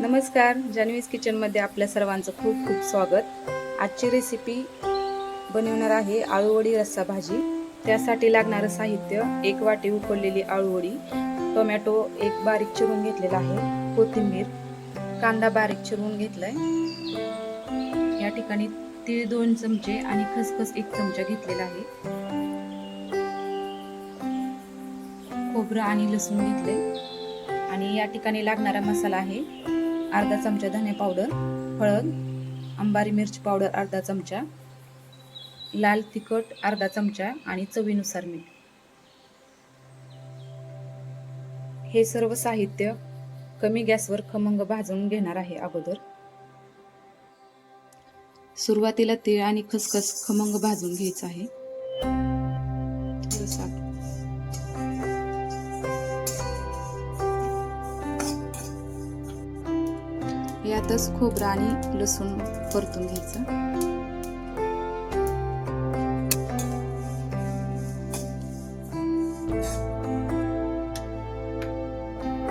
नमस्कार, जान्हवीज किचनमध्ये आपल्या सर्वांचं खूप खूप स्वागत। आजची रेसिपी बनवणार आहे आळूवडी रस्सा भाजी। त्यासाठी लागणारं साहित्य: 1 वाटी उकडलेली आळूवडी, टोमॅटो 1 बारीक चिरून घेतलेला आहे, कोथिंबीर, कांदा बारीक चिरून घेतलाय। या ठिकाणी तीळ 2 चमचे आणि खसखस 1 चमचा घेतलेला आहे। खोबरं आणि लसूण घेतले आणि या ठिकाणी लागणारा मसाला आहे: अर्धा चमचा धने पावडर, हळद, अंबारी मिरची पावडर अर्धा चमचा, लाल तिखट अर्धा चमचा आणि चवीनुसार मीठ। हे सर्व साहित्य कमी गॅसवर खमंग भाजून घेणार आहे। अगोदर सुरुवातीला तीळ आणि खसखस खमंग भाजून घ्यायचं आहे। यातच खोबरं आणि लसूण परतून घ्यायचं।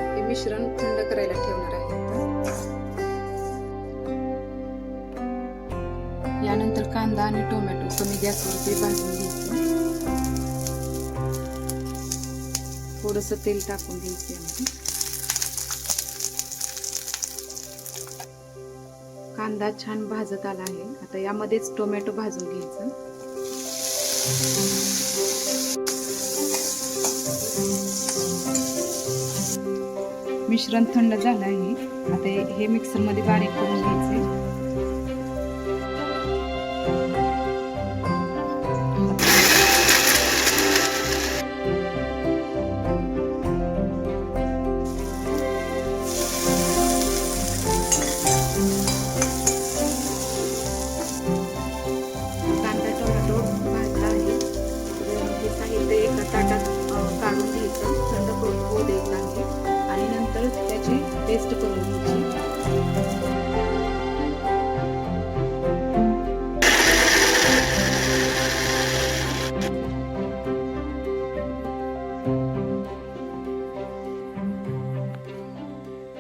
हे मिश्रण थंड करायला ठेवणार आहे। यानंतर कांदा आणि टोमॅटो कमी गॅसवरती भाजून घ्यायचं। थोडंसं तेल टाकून घ्यायचं यामध्ये। कांदा छान भाजत आला आहे। आता यामध्येच टोमॅटो भाजून घ्यायचं। मिश्रण थंड झालं आहे। आता हे मिक्सर मध्ये बारीक करून घ्यायचे। काढून घ्यायचं, थंड होऊ द्यायचं आहे आणि नंतर त्याची पेस्ट करून घ्यायची।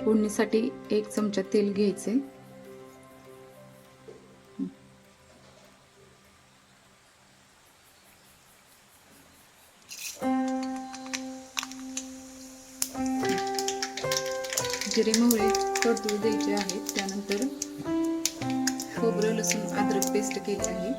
फोडणीसाठी 1 चमचा तेल घ्यायचे। जिरे मोहरी तडतडू द्यायचे आहेत। त्यानंतर खोबरं लसूण अद्रक पेस्ट केली आहे।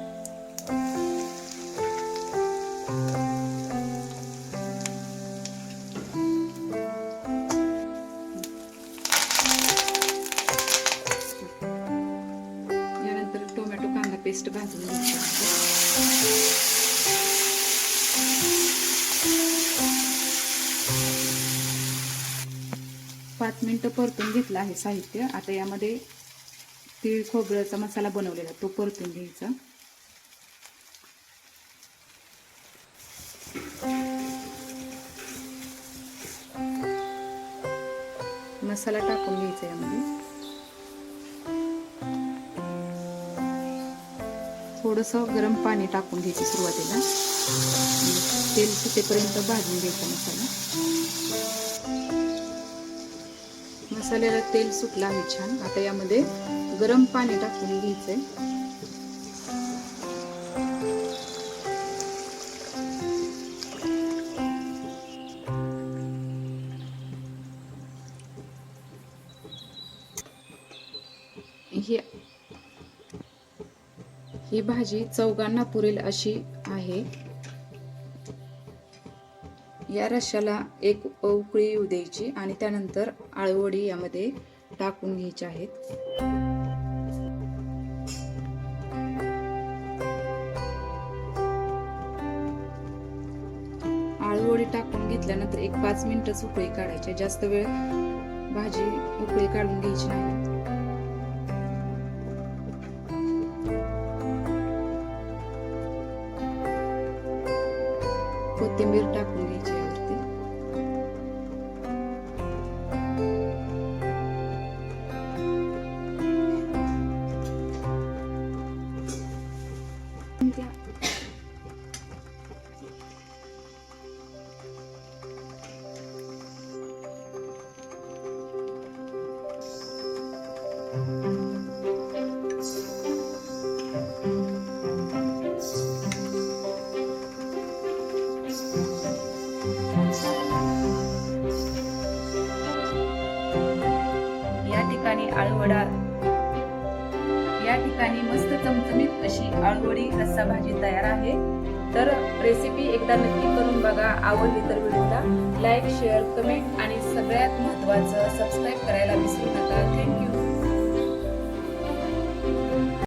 यानंतर टोमॅटो कांदा पेस्ट भाजून घ्यायची आहे। 5 मिनिटं परतून घेतलं आहे साहित्य। आता यामध्ये तीळ खोबऱ्याचा मसाला बनवलेला तो परतून घ्यायचा। मसाला टाकून घ्यायचा यामध्ये। थोडंसं गरम पाणी टाकून घ्यायचं सुरुवातीला। तेल सुटेपर्यंत भाजून घ्यायचा मसाला। मसाल्याला तेल सुटलं आहे छान। आता यामध्ये गरम पाणी टाकून घ्यायचंय। ही भाजी चौघांना पुरेल अशी आहे। या रश्श्याला 1 उकळी येऊ द्यायची आणि त्यानंतर आळूवडी यामध्ये टाकून घ्यायची आहेत। आळूवडी टाकून घेतल्यानंतर 1-5 मिनिटं उकळी काढायची। जास्त वेळ भाजी उकळी काढून घ्यायची नाही। कोथिंबीर टाकून घ्यायची यावरती। या ठिकाणी मस्त चमचमीत अशी आळूवडी रस्सा भाजी तयार आहे। तर रेसिपी एकदा नक्की करून बघा। आवडली तर व्हिडिओला लाईक, शेअर, कमेंट आणि सगळ्यात महत्त्वाचं सबस्क्राईब करायला विसरू नका। थँक्यू।